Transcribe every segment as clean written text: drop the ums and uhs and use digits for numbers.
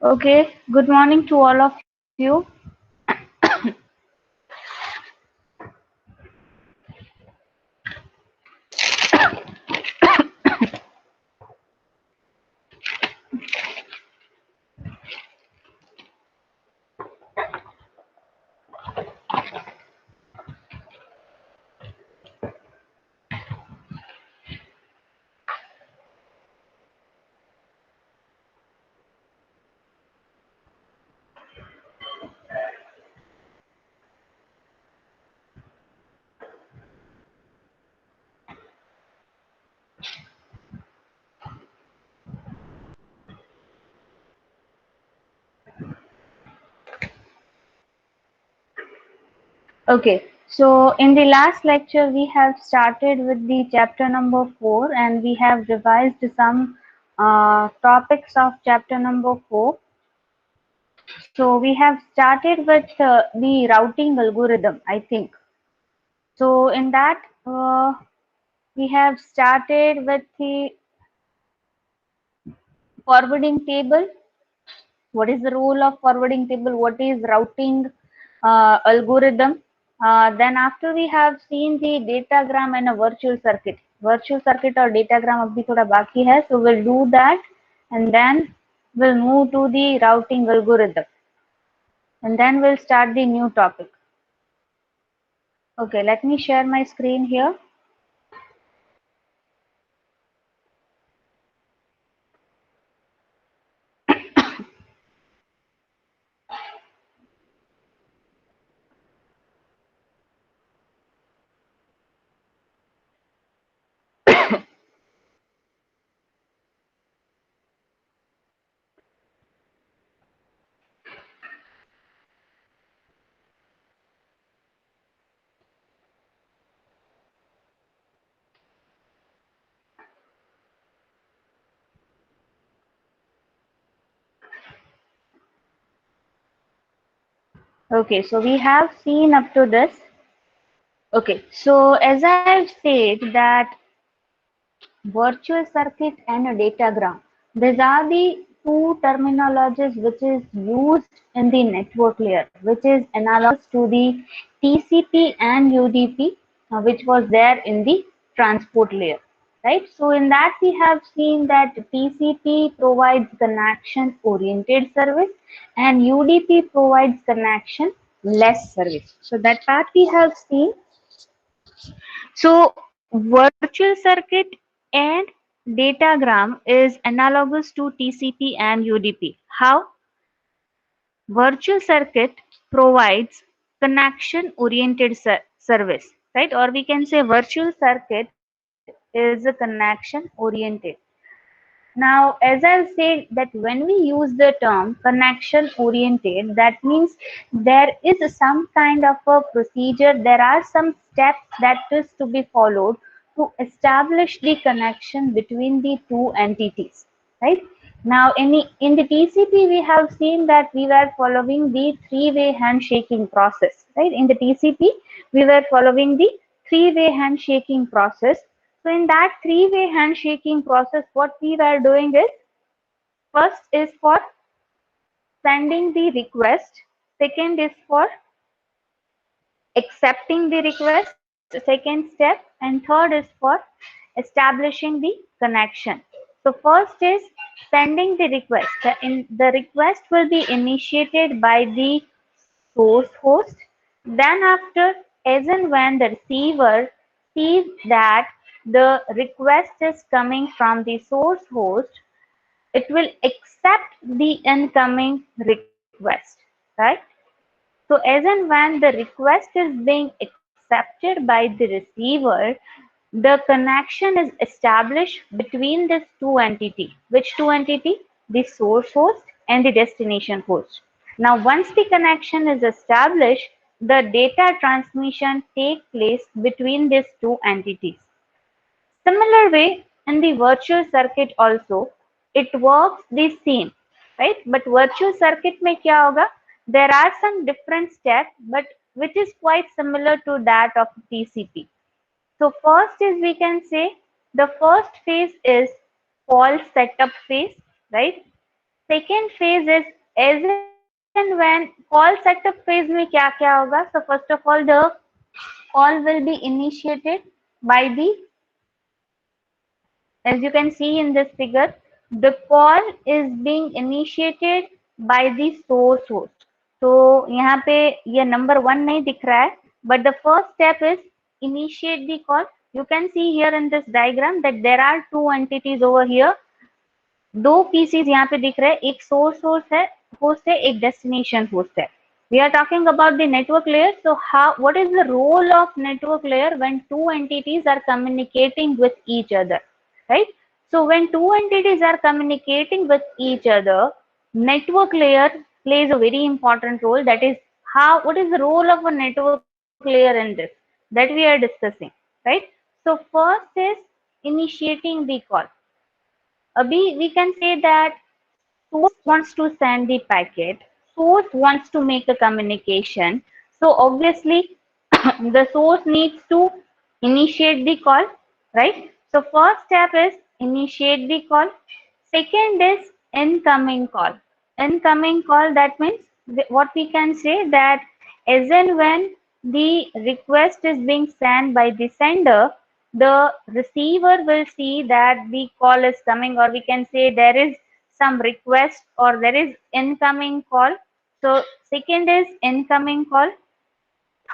Okay, good morning to all of you. Okay, so in the last lecture, we have started with the chapter number 4 and we have revised some topics of chapter number 4. So we have started with the routing algorithm, I think. So in that, we have started with the forwarding table. What is the role of forwarding table? What is routing algorithm? Then after we have seen the datagram and a virtual circuit. Virtual circuit or datagram abhi thoda baki hai, so we'll do that and then we'll move to the routing algorithm and then we'll start the new topic. Okay, let me share my screen here. Okay, so we have seen up to this. Okay, so as I've said that virtual circuit and a datagram. These are the two terminologies which is used in the network layer, which is analogous to the TCP and UDP, which was there in the transport layer. Right. So in that we have seen that TCP provides connection oriented service and UDP provides connection less service. So that part we have seen. So virtual circuit and datagram is analogous to TCP and UDP. How? Virtual circuit provides connection oriented service, right? Or we can say virtual circuit is a connection oriented. Now, as I'll say that when we use the term connection oriented, that means there is some kind of a procedure, there are some steps that is to be followed to establish the connection between the two entities, right? Now, in the TCP, we have seen that we were following the three-way handshaking process, right? In the TCP, we were following the three-way handshaking process. So in that three-way handshaking process, what we were doing is first is for sending the request, second is for accepting the request, second step, and third is for establishing the connection. So first is sending the request. The request will be initiated by the source host. Then after, as and when the receiver sees that the request is coming from the source host, it will accept the incoming request, right? So as and when the request is being accepted by the receiver, the connection is established between these two entities. Which two entity? The source host and the destination host. Now once the connection is established, the data transmission takes place between these two entities. Similar way, in the virtual circuit also, it works the same, right? But virtual circuit में क्या होगा? There are some different steps, but which is quite similar to that of TCP. So first is we can say the first phase is fault setup phase, right? Second phase is as and when call setup phase में क्या क्या होगा? So first of all, the call will be initiated by the, as you can see in this figure, the call is being initiated by the source host. So यहाँ पे ये number one नहीं दिख रहा है, but the first step is initiate the call. You can see here in this diagram that there are two entities over here. दो PCs यहाँ पे दिख रहे हैं, एक सोर्स होस्ट है, एक डेस्टिनेशन होस्ट है. We are talking about the network layer. So what is the role of network layer when two entities are communicating with each other, right? So when two entities are communicating with each other, network layer plays a very important role. That is what is the role of a network layer in this that we are discussing, right? So first is initiating the call. Abhi, we can say that source wants to send the packet, source wants to make a communication. So obviously, the source needs to initiate the call, right? So first step is initiate the call. Second is incoming call. Incoming call, that means what we can say that as and when the request is being sent by the sender, the receiver will see that the call is coming, or we can say there is some request or there is incoming call. So second is incoming call.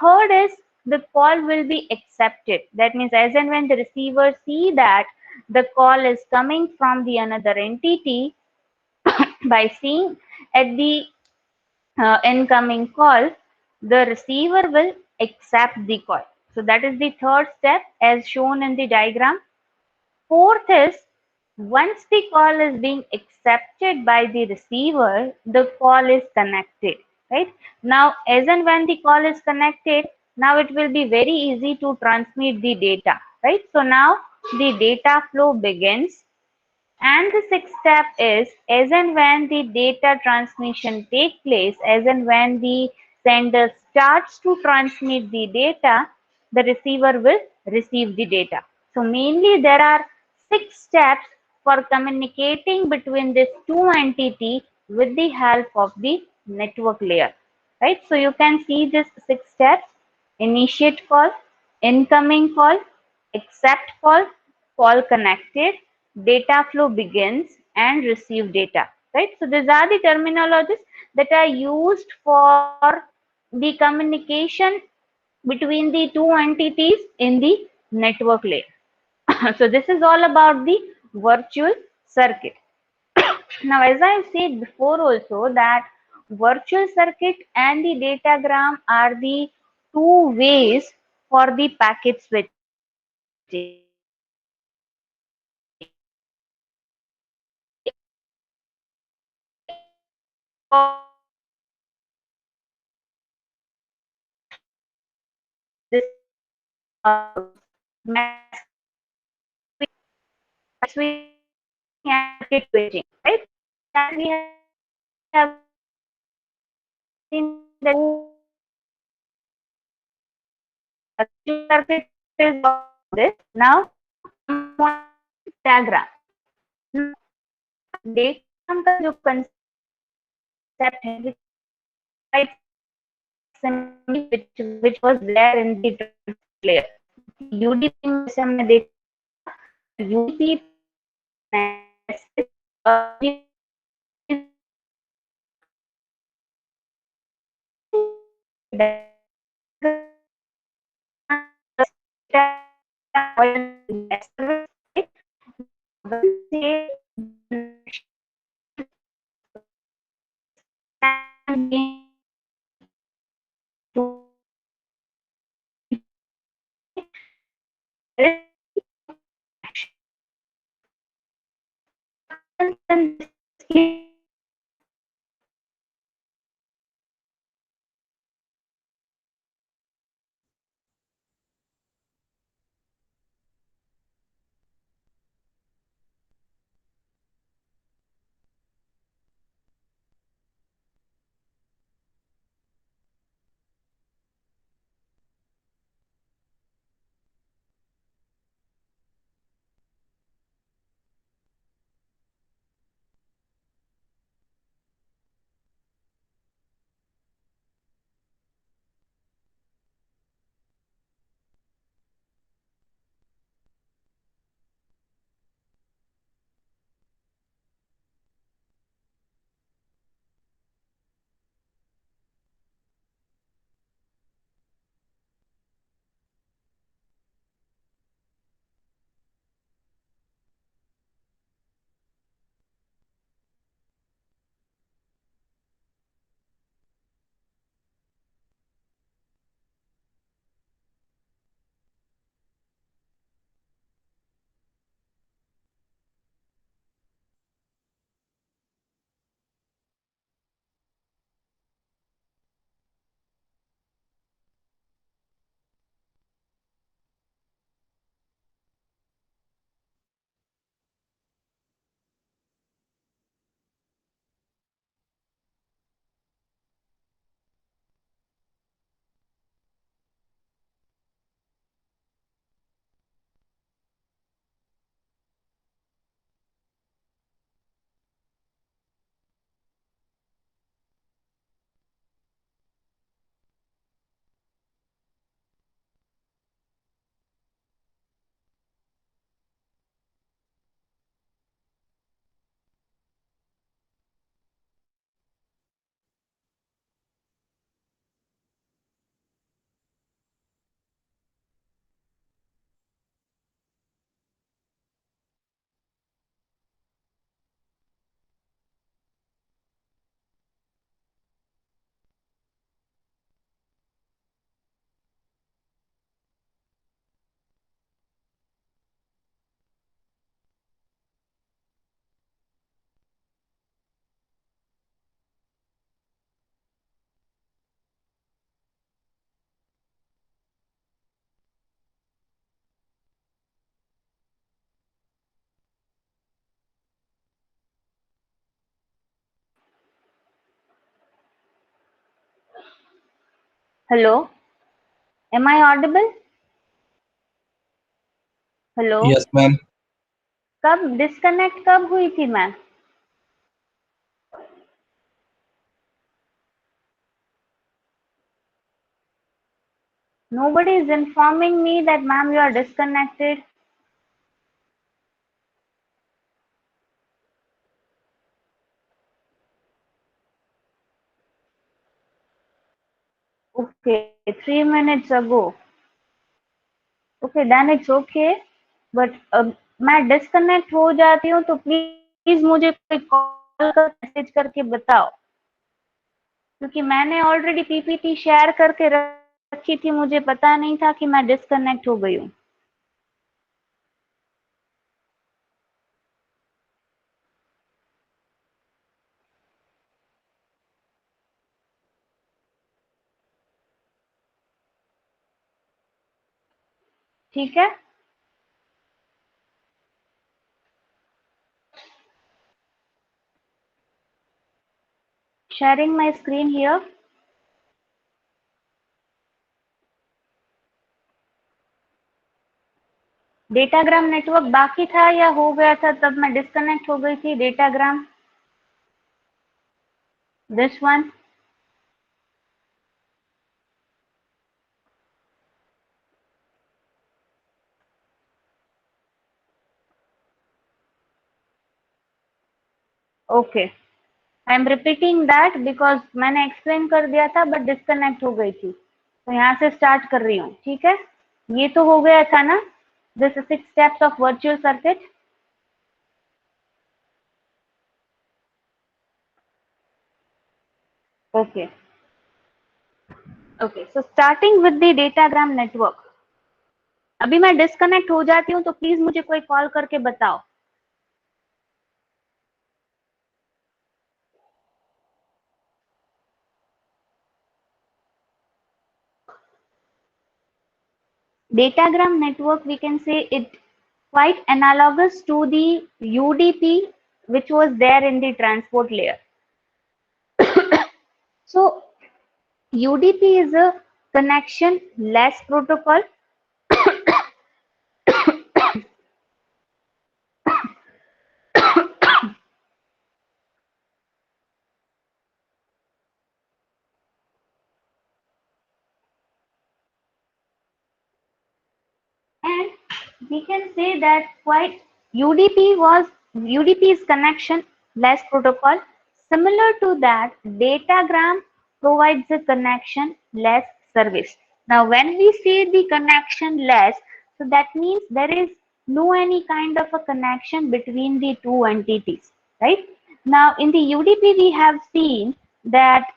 Third is the call will be accepted. That means as and when the receiver see that the call is coming from the another entity, by seeing at the incoming call, the receiver will accept the call. So that is the third step as shown in the diagram. Fourth is once the call is being accepted by the receiver, the call is connected, right? Now, as and when the call is connected, now it will be very easy to transmit the data, right? So now the data flow begins. And the sixth step is as and when the data transmission takes place, as and when the sender starts to transmit the data, the receiver will receive the data. So mainly there are 6 steps for communicating between these two entities with the help of the network layer. Right? So you can see these 6 steps: initiate call, incoming call, accept call, call connected, data flow begins, and receive data. Right? So these are the terminologies that are used for the communication between the two entities in the network layer. So this is all about the virtual circuit. Now, as I said before also that virtual circuit and the datagram are the two ways for the packet switching. This switching and packet switching, right? And we have seen that circuit is this. Now, diagram. Diagram का जो concept है, which was there in the layer. UDP में से हमने देखा UDP Hello, am I audible? Hello, Yes, ma'am. कब disconnect कब हुई थी मैं? Nobody is informing me that ma'am you are disconnected. Okay, 3 minutes ago. Okay, then it's okay. But मैं डिस्कनेक्ट हो जाती हूँ तो प्लीज मुझे कोई कॉल कर मैसेज करके बताओ, क्योंकि मैंने ऑलरेडी पीपीटी शेयर करके रखी थी, मुझे पता नहीं था कि मैं डिस्कनेक्ट हो गई हूँ. ठीक है, sharing my screen here. Datagram network बाकी था या हो गया था तब मैं डिस्कनेक्ट हो गई थी? Datagram, this one. Okay, I am repeating that because मैंने एक्सप्लेन कर दिया था बट डिस्कनेक्ट हो गई थी, तो यहाँ से स्टार्ट कर रही हूँ. ठीक है, ये तो हो गया था ना, this 6 steps of virtual circuit. Okay okay, so starting with the datagram network. अभी मैं डिस्कनेक्ट हो जाती हूँ तो प्लीज मुझे कोई कॉल करके बताओ. Datagram network, we can say it quite analogous to the UDP which was there in the transport layer. So UDP is a connection less protocol. And we can say that quite UDP is connection less protocol. Similar to that, datagram provides a connection less service. Now, when we say the connection less, so that means there is no any kind of a connection between the two entities, right? Now, in the UDP, we have seen that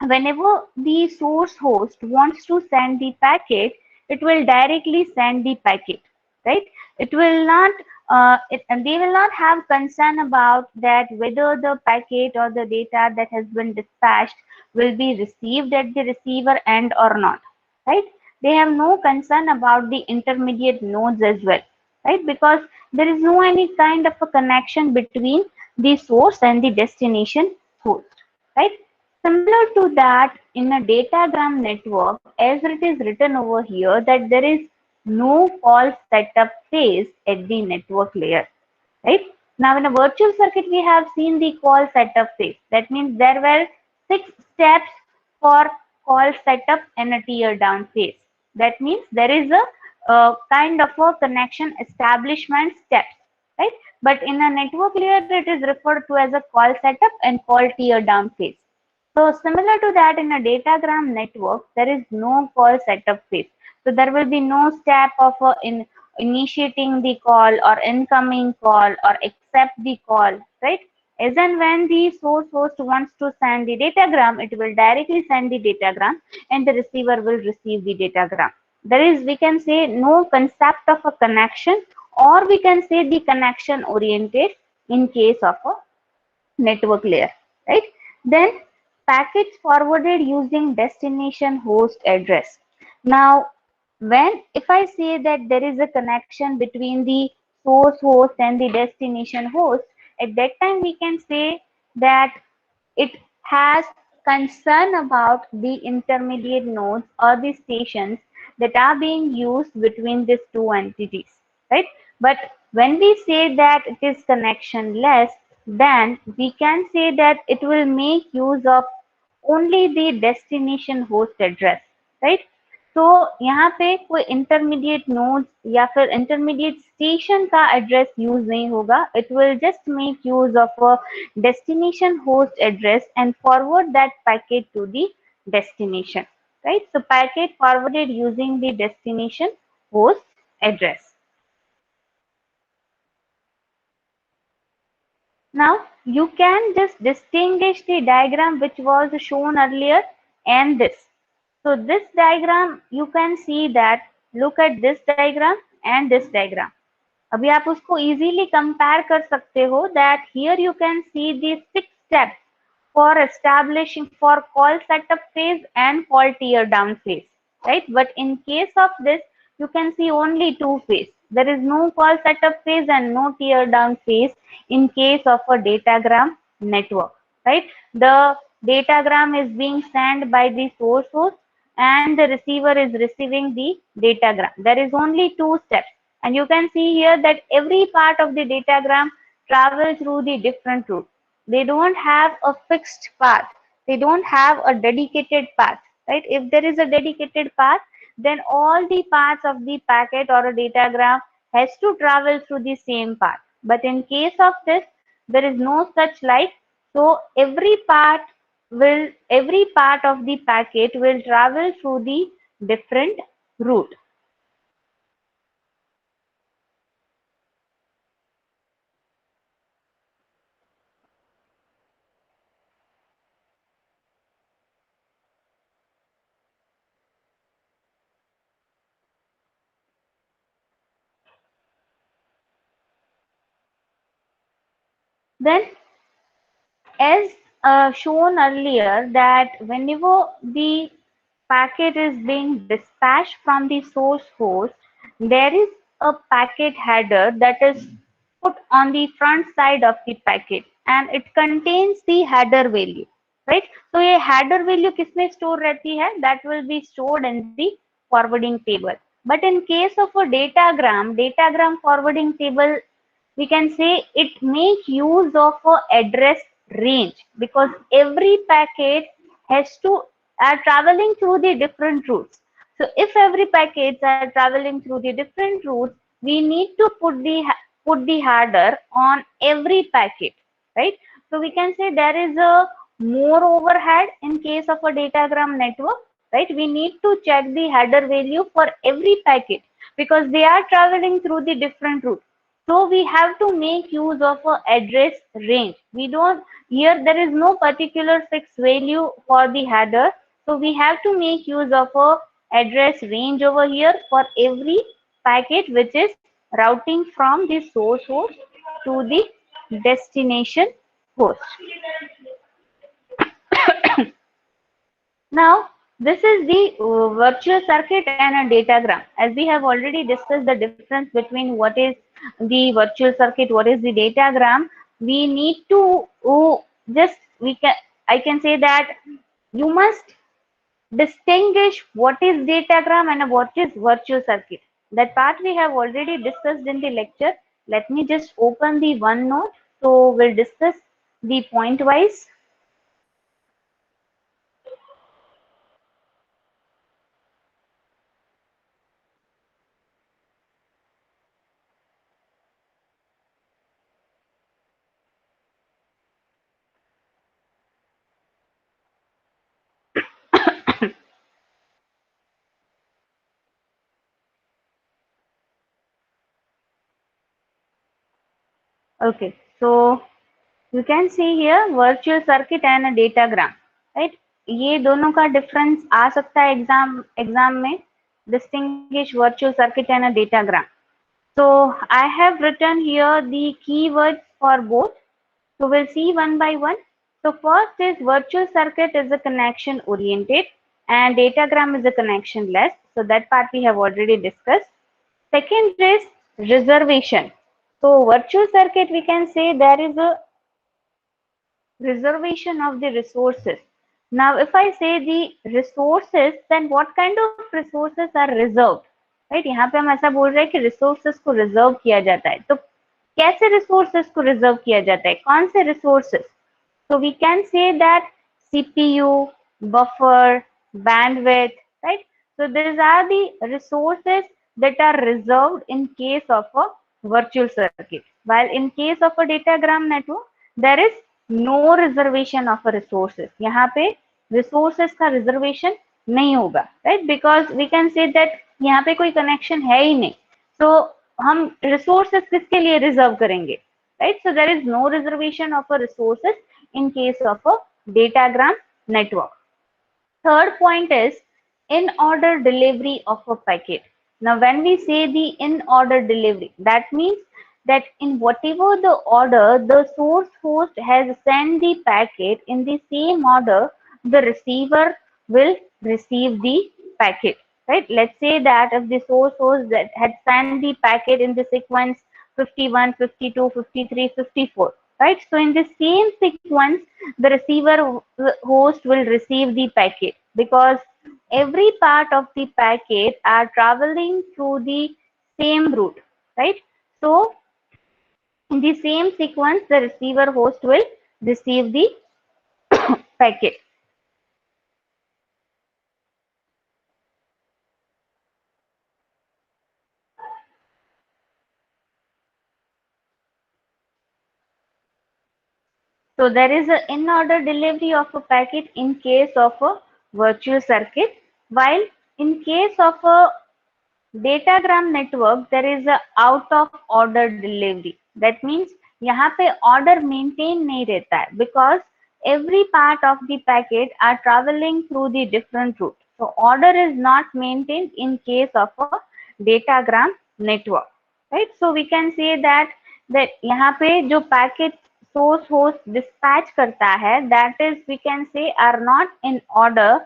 whenever the source host wants to send the packet, it will directly send the packet, right? It will not, and they will not have concern about that whether the packet or the data that has been dispatched will be received at the receiver end or not, right? They have no concern about the intermediate nodes as well, right? Because there is no any kind of a connection between the source and the destination host, right? Similar to that, in a datagram network, as it is written over here, that there is no call setup phase at the network layer, right? Now, in a virtual circuit, we have seen the call setup phase. That means there were 6 steps for call setup and a tear down phase. That means there is a kind of a connection establishment steps, right? But in a network layer, it is referred to as a call setup and call tear down phase. So similar to that, in a datagram network, there is no call setup phase. So there will be no step of initiating the call or incoming call or accept the call, right? As and when the source host wants to send the datagram, it will directly send the datagram and the receiver will receive the datagram. There is, we can say, no concept of a connection, or we can say the connection oriented in case of a network layer, right? Then packets forwarded using destination host address. Now, when if I say that there is a connection between the source host and the destination host, at that time we can say that it has concern about the intermediate nodes or the stations that are being used between these two entities, right? But when we say that it is connectionless, then we can say that it will make use of only the destination host address, right? तो यहाँ पे कोई intermediate node या फिर intermediate station का address use नहीं होगा. It will just make use of a destination host address and forward that packet to the destination, right? So packet forwarded using the destination host address. Now you can just distinguish the diagram which was shown earlier and this. So this diagram you can see that, look at this diagram and this diagram. अभी आप उसको easily compare कर सकते हो that here you can see the 6 steps for establishing for call setup phase and call tear down phase, right? But in case of this, you can see only two phase. There is no call setup phase and no tear down phase in case of a datagram network, right? The datagram is being sent by the source host and the receiver is receiving the datagram. There is only two steps, and you can see here that every part of the datagram travels through the different route. They don't have a fixed path. They don't have a dedicated path, right? If there is a dedicated path, then all the parts of the packet or a datagram has to travel through the same path. But in case of this, there is no such like, so every part of the packet will travel through the different route. Then as shown earlier that whenever the packet is being dispatched from the source host, there is a packet header that is put on the front side of the packet and it contains the header value, right? So a header value किसमें store रहती है? That will be stored in the forwarding table. But in case of a datagram forwarding table, we can say it make use of a address range because every packet has to are traveling through the different routes. So if every packets are traveling through the different routes, we need to put the header on every packet, right? So we can say there is a more overhead in case of a datagram network, right? We need to check the header value for every packet because they are traveling through the different routes. So we have to make use of a address range. We don't, here there is no particular fixed value for the header. So we have to make use of a address range over here for every packet which is routing from the source host to the destination host. Now, this is the virtual circuit and a datagram. As we have already discussed the difference between what is the virtual circuit, what is the datagram, we need to I can say that you must distinguish what is datagram and what is virtual circuit. That part we have already discussed in the lecture. Let me just open the OneNote. So we'll discuss the point wise. Okay, so you can see here virtual circuit and a datagram, right? ये दोनों का difference आ सकता है exam में. Distinguish virtual circuit and a datagram. So I have written here the keywords for both. So we'll see one by one. So first is virtual circuit is a connection oriented and datagram is a connectionless. So that part we have already discussed. Second is reservation. So virtual circuit, we can say there is a reservation of the resources. Now, if I say the resources, then what kind of resources are reserved? Right? यहाँ पे हम ऐसा बोल रहे हैं कि resources को reserve किया जाता है. तो कैसे resources को reserve किया जाता है? कौन से resources? So we can say that CPU, buffer, bandwidth, right? So these are the resources that are reserved in case of a virtual circuit. While in case of a datagram network, there is no reservation of a resources. यहाँ पे resources का reservation नहीं होगा, right? Because we can say that यहाँ पे कोई connection है ही नहीं. So हम resources किसके लिए reserve करेंगे? Right? So there is no reservation of a resources in case of a datagram network. Third point is in order delivery of a packet. Now, when we say the in order delivery, that means that in whatever the order the source host has sent the packet, in the same order, the receiver will receive the packet. Right? Let's say that if the source host that had sent the packet in the sequence 51, 52, 53, 54, right? So in the same sequence, the receiver host will receive the packet because every part of the packet are traveling through the same route, right? So in the same sequence, the receiver host will receive the packet. So there is an in-order delivery of a packet in case of a virtual circuit, while in case of a datagram network there is a out of order delivery. That means यहाँ पे order maintain नहीं रहता है because every part of the packet are traveling through the different route. So order is not maintained in case of a datagram network, right? So we can say that यहाँ पे जो packet source host dispatch करता है, that is we can say are not in order,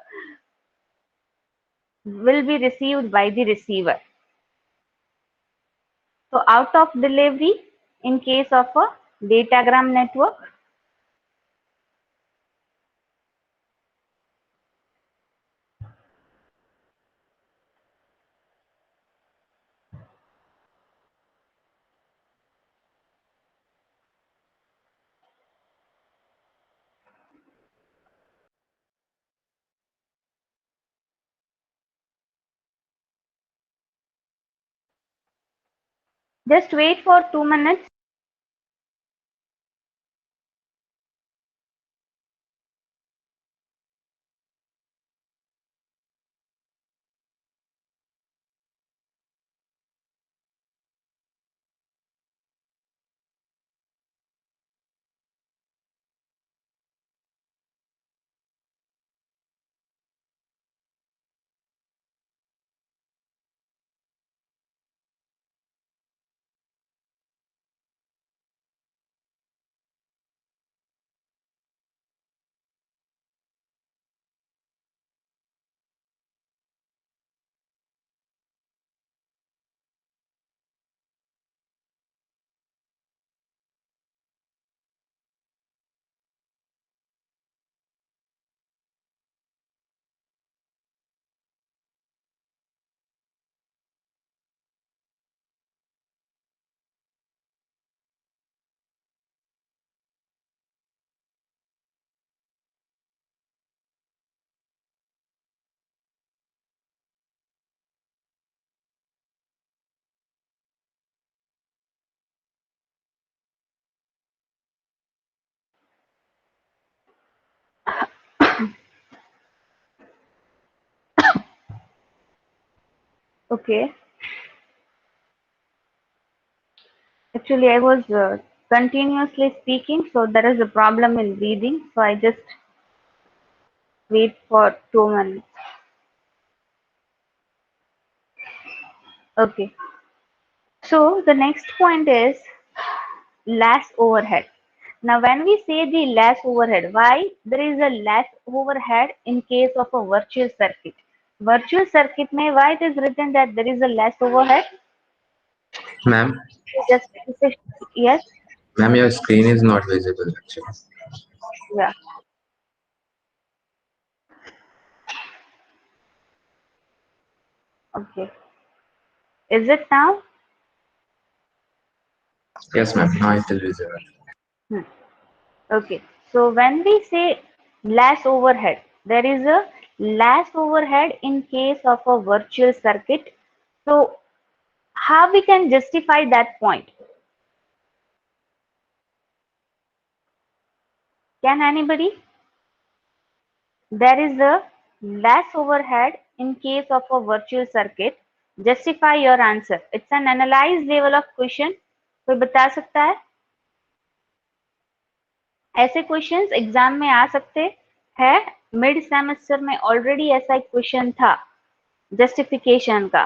will be received by the receiver. So out of delivery in case of a datagram network. Just wait for 2 minutes. Okay. Actually, I was continuously speaking, so there is a problem in breathing. So I just wait for 2 minutes. Okay. So the next point is less overhead. Now, when we say the less overhead, why there is a less overhead in case of a virtual circuit? Virtual circuit may why it is written that there is a less overhead? Ma'am, Just yes, ma'am, your screen is not visible actually. yeah. Okay. Is it now? Yes, ma'am. Now it is visible. Hmm. Okay. So when we say less overhead, there is a less overhead in case of a virtual circuit. So how we can justify that point? Can anybody? There is a less overhead in case of a virtual circuit. Justify your answer. It's an analyzed level of question. कोई बता सकता है? ऐसे questions exam में आ सकते हैं. Mid semester में already ऐसा एक क्वेश्चन था जस्टिफिकेशन का,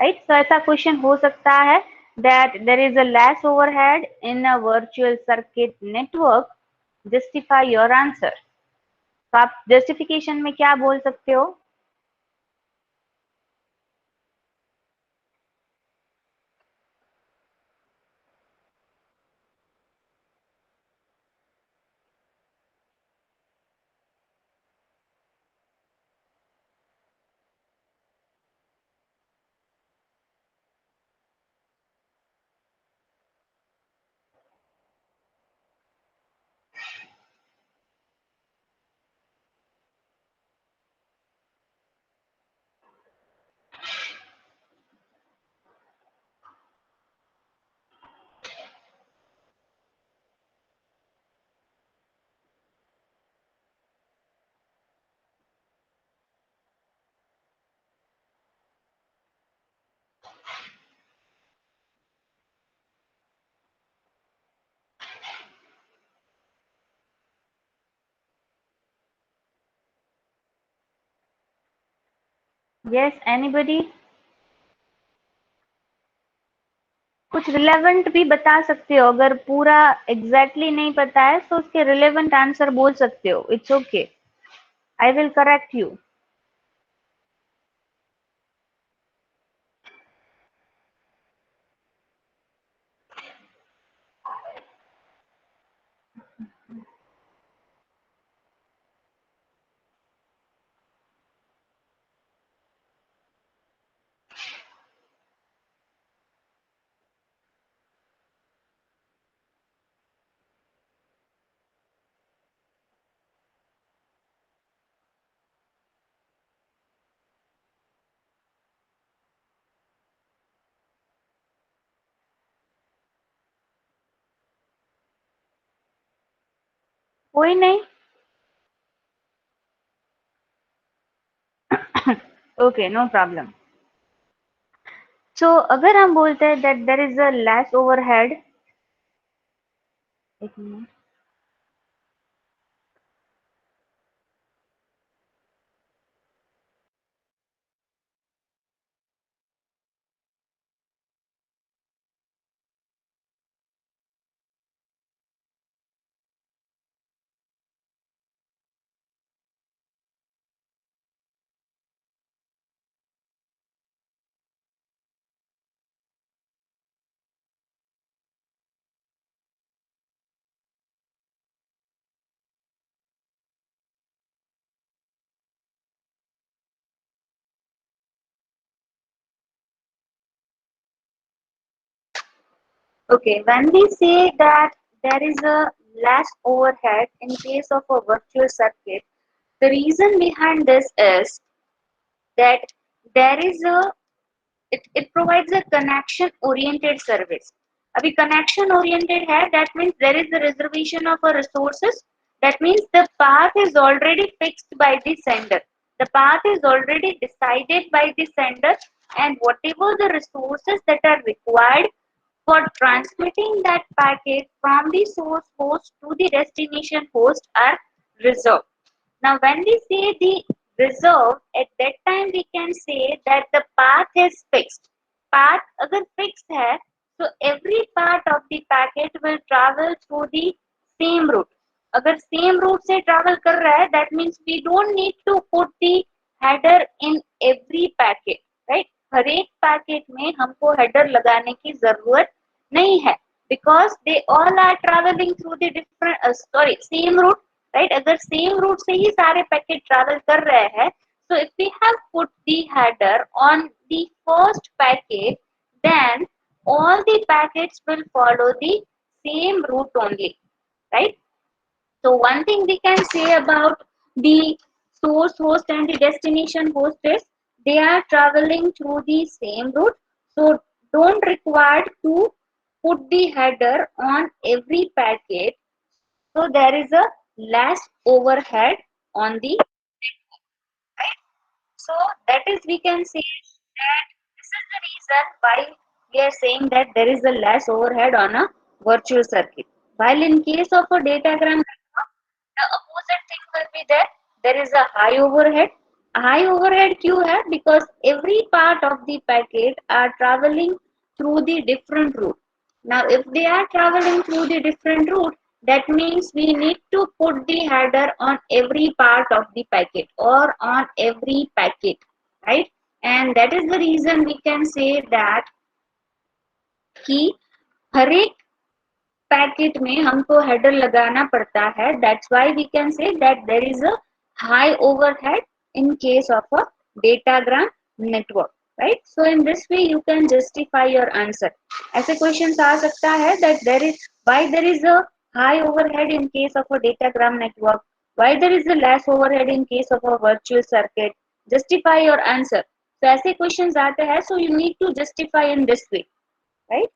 राइट? तो ऐसा क्वेश्चन हो सकता है that there is a less overhead in a virtual circuit network. Justify your answer. तो आप जस्टिफिकेशन में क्या बोल सकते हो? Yes, anybody? कुछ रिलेवेंट भी बता सकते हो. अगर पूरा एग्जैक्टली नहीं पता है तो उसके रिलेवेंट आंसर बोल सकते हो. It's okay, I will correct you. कोई नहीं. Okay, no problem. सो अगर हम बोलते हैं that there is a less overhead. एक minute. Okay, when we say that there is a less overhead in case of a virtual circuit, the reason behind this is that there is a it provides a connection oriented service. अभी connection oriented है, that means there is a reservation of a resources. That means the path is already fixed by the sender. The path is already decided by the sender, and whatever the resources that are required for transmitting that packet from the source host to the destination host are reserved. Now, when we say the reserved, at that time we can say that the path is fixed. Path अगर fixed है, so every part of the packet will travel through the same route. अगर same route से travel कर रहा है, that means we don't need to put the header in every packet, right? हर एक packet में हमको हेडर लगाने की जरूरत नहीं है, because they all are traveling through the different same route, right? अगर सेम रूट से ही सारे पैकेट ट्रैवल कर रहे हैं, so if we have put the header on the first packet, then all the packets will follow the same route only, right? So one thing we can say about the source host and the destination host is they are traveling through the same route. So don't require to put the header on every packet. So there is a less overhead on the network, right? So that is we can say that this is the reason why we are saying that there is a less overhead on a virtual circuit. While in case of a datagram network, the opposite thing will be there. There is a high overhead. A high overhead क्यों है? Because every part of the packet are traveling through the different route. Now, if they are traveling through the different route, that means we need to put the header on every part of the packet or on every packet, right? And that is the reason we can say that कि हर एक packet में हमको header लगाना पड़ता है. That's why we can say that there is a high overhead in case of a datagram network, right? So in this way you can justify your answer. ऐसे questions आ सकता है that there is why there is a high overhead in case of a datagram network, why there is a less overhead in case of a virtual circuit. Justify your answer. So ऐसे questions आते हैं, so you need to justify in this way, right?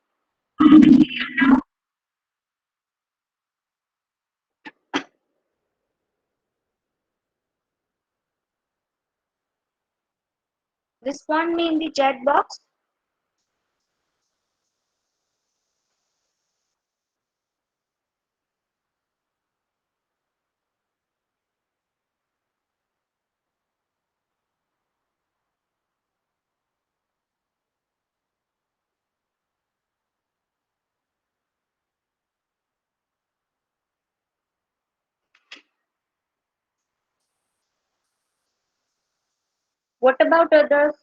Respond me in the chat box. What about others?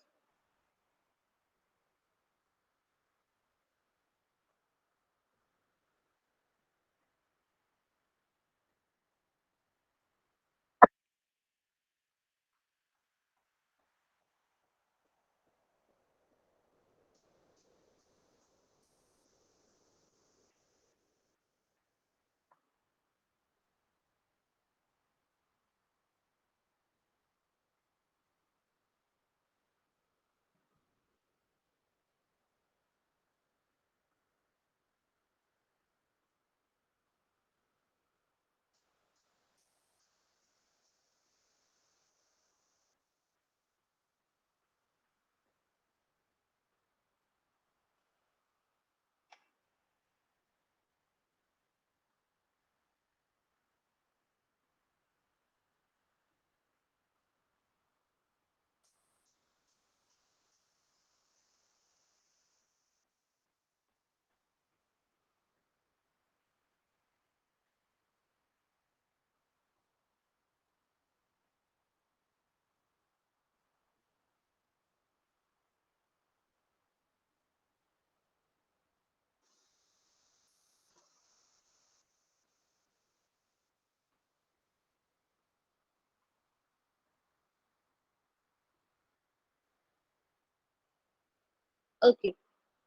Okay,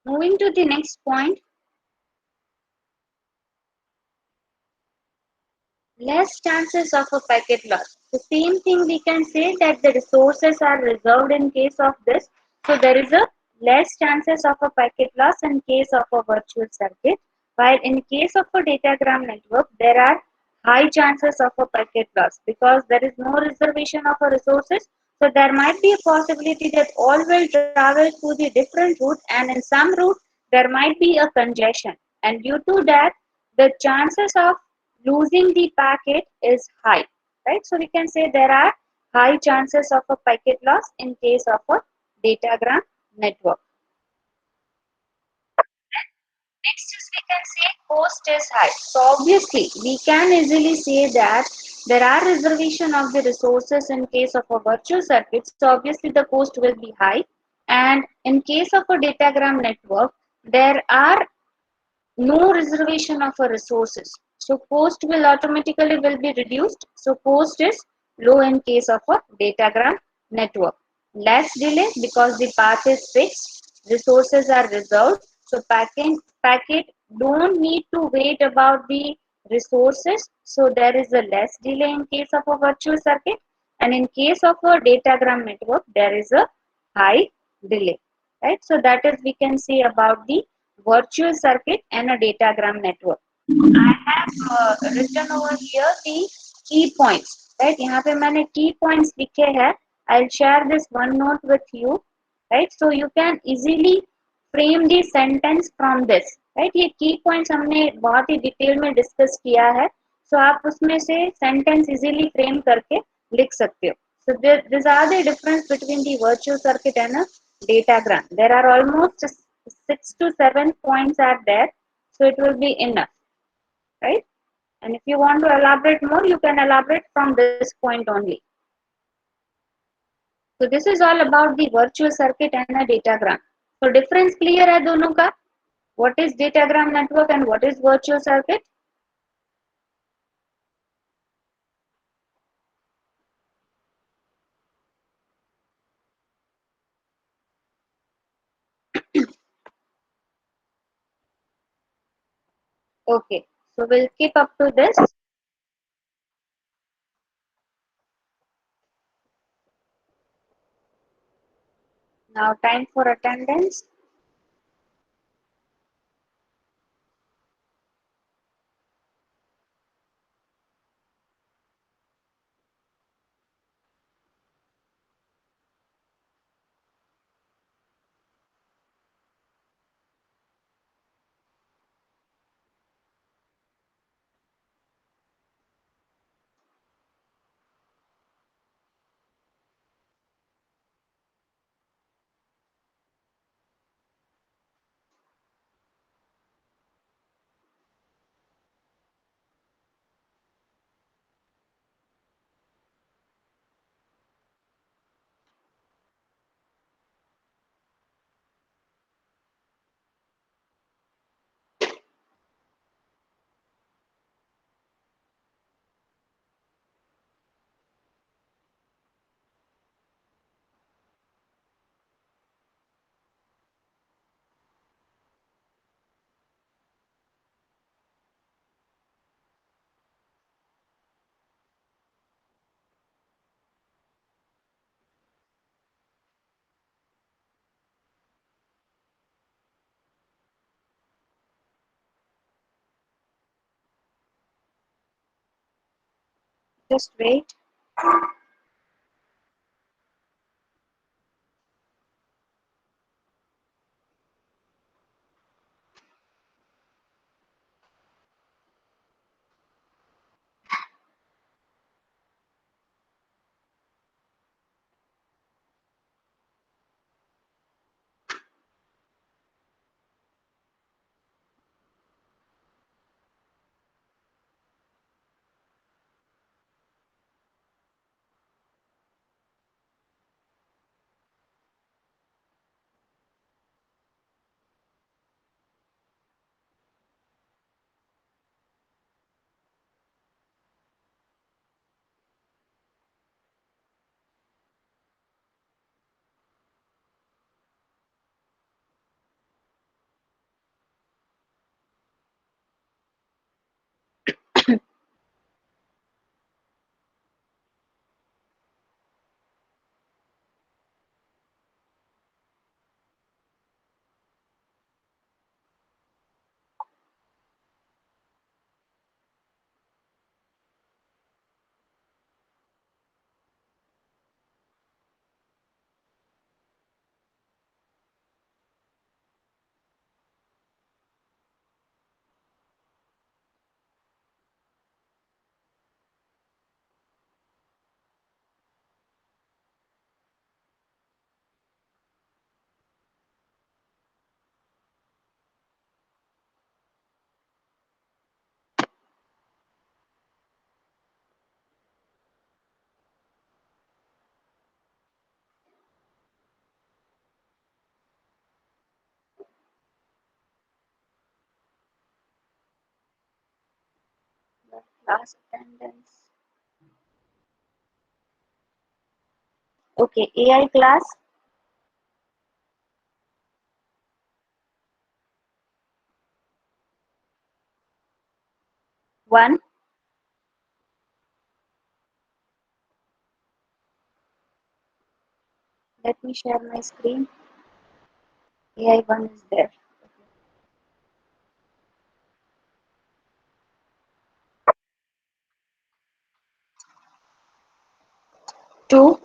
moving to the next point. Less chances of a packet loss. The same thing we can say that the resources are reserved in case of this. So there is a less chances of a packet loss in case of a virtual circuit. While in case of a datagram network, there are high chances of a packet loss because there is no reservation of a resources. So there might be a possibility that all will travel through the different route, and in some route there might be a congestion. And due to that, the chances of losing the packet is high, right? So we can say there are high chances of a packet loss in case of a datagram network. Next is we can say cost is high. So obviously we can easily say that there are reservation of the resources in case of a virtual circuit. So obviously the cost will be high. And in case of a datagram network, there are no reservation of a resources. So cost will automatically will be reduced. So cost is low in case of a datagram network. less delay because the path is fixed, resources are reserved. So packet don't need to wait about the resources. So there is a less delay in case of a virtual circuit, and in case of a datagram network, there is a high delay. Right. So that is we can say about the virtual circuit and a datagram network. I have written over here the key points. Right. यहाँ पे मैंने key points लिखे हैं. I'll share this one note with you. Right. So you can easily frame the sentence from this. Right. ये key points हमने बहुत ही detail में discuss किया है. So आप उसमें से sentence easily frame करके लिख सकते हो. So these are the difference between the virtual circuit and a datagram. There are almost 6 to 7 points are there. So it will be enough. Right. And if you want to elaborate more, you can elaborate from this point only. So this is all about the virtual circuit and a datagram. So difference clear है दोनों का? What is datagram network and what is virtual circuit? Okay. So we'll keep up to this. Now time for attendance. Just wait. Last attendance. Okay, AI class. One. Let me share my screen. AI one is there. Two,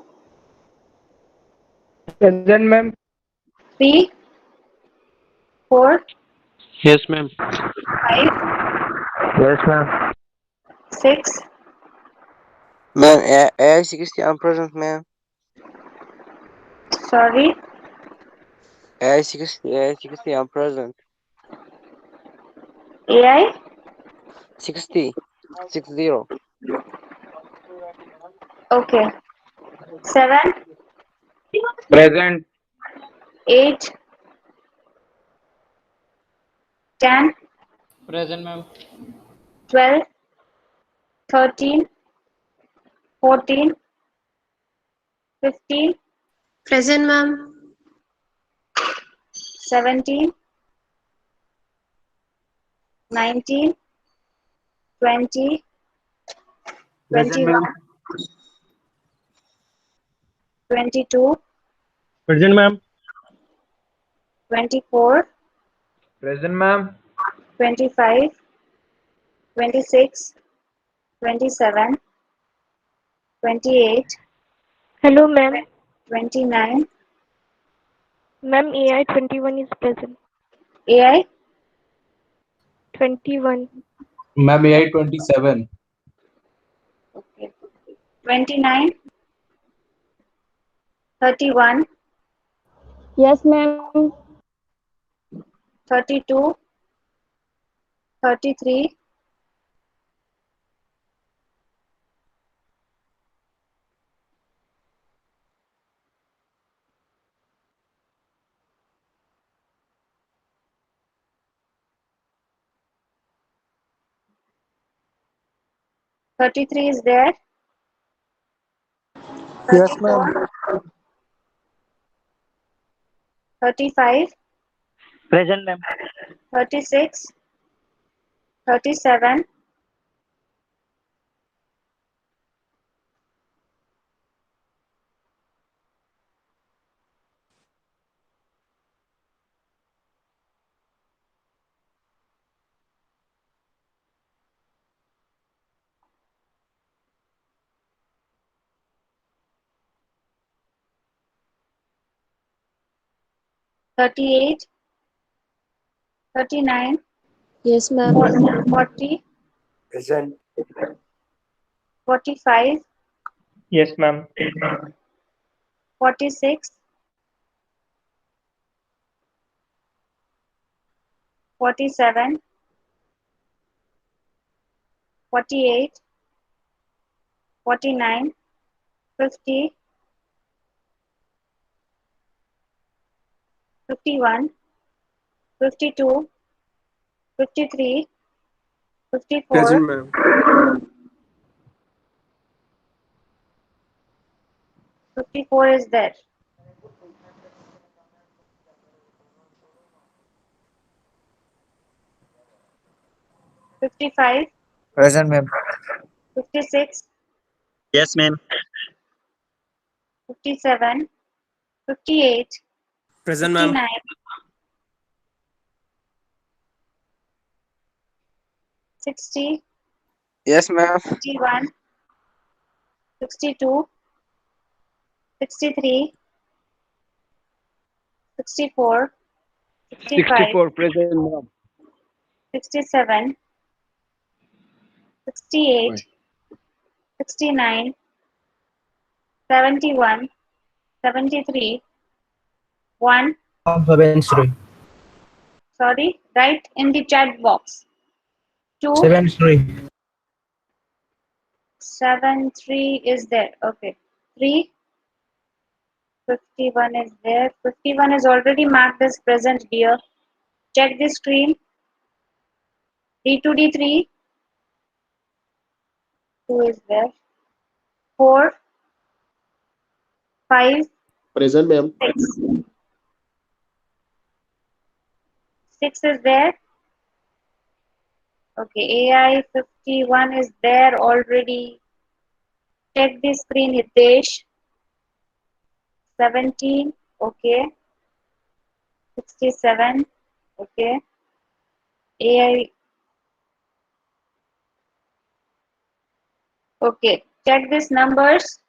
Present, ma'am. three, four, Yes, ma'am. five, Yes, ma'am. six, Ma'am, AI 60 I'm present, ma'am. sorry, AI 60 I'm present. AI. 60. 60. Okay. Seven, Present. eight, 10, Present, ma'am. 12, 13, 14, 15, Present, ma'am. 17, 19, 20, Present, 21, ma'am. 22, Present, ma'am. 24, Present, ma'am. 25, 26, 27, 28, Hello, ma'am. 29. Ma'am, AI 21 is present. AI. 21. Ma'am, AI 27. Okay. 29, 31, Yes, ma'am. 32, 33, 33 is there. Yes, ma'am. 34, 35, Present, ma'am. 36, 37, 38, 39, Yes, ma'am. 40, Present. 45, Yes, ma'am. 46, 47, 48, 49, 50, 51, 52, 53, 54, Present, ma'am. 54 is there. 55, Present, ma'am. 56, Yes, ma'am. 57, 58, Present, ma'am. 59, 60, Yes, ma'am. 61, 62, 63, 64, 65, 64. Present, ma'am. 67, 68, Wait. 69, 71, 73, 1. Seven, three. Sorry, write in the chat box. 2, 7, 3. 7, 3 is there. Okay. 3, 51 is there. 51 is already marked as present here. Check the screen. D2, D3, 2 is there. 4, 5, Present, ma'am. 6. 6 is there. Okay, AI 51 is there already. Check the screen, Hitesh. 17, okay. 67, okay. AI, okay. Check these numbers.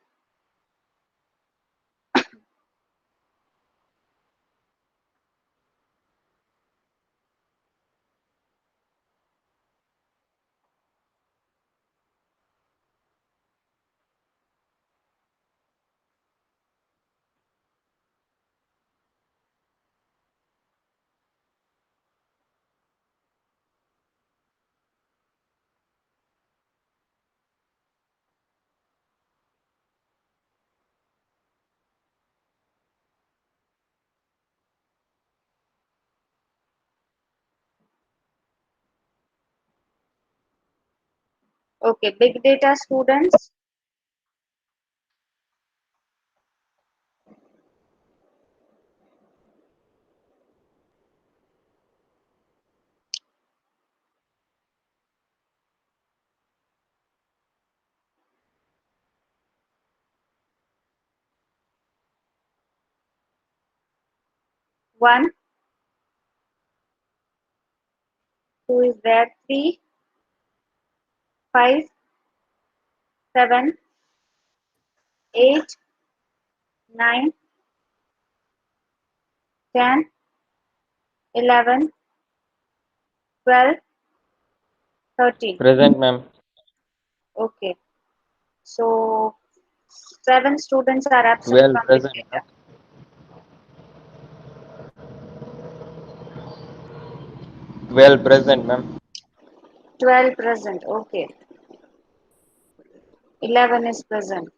Okay, big data students. One, two is there. 3, 5, 7, 8, 9, 10, 11, 12, 13. Present, ma'am. Okay, so 7 students are absent 12 from big present, data. ma'am. 12 present, ma'am. 12 present. Okay, 11 is present.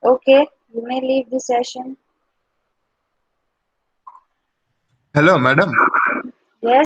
Okay, you may leave the session. Hello, madam. Yes.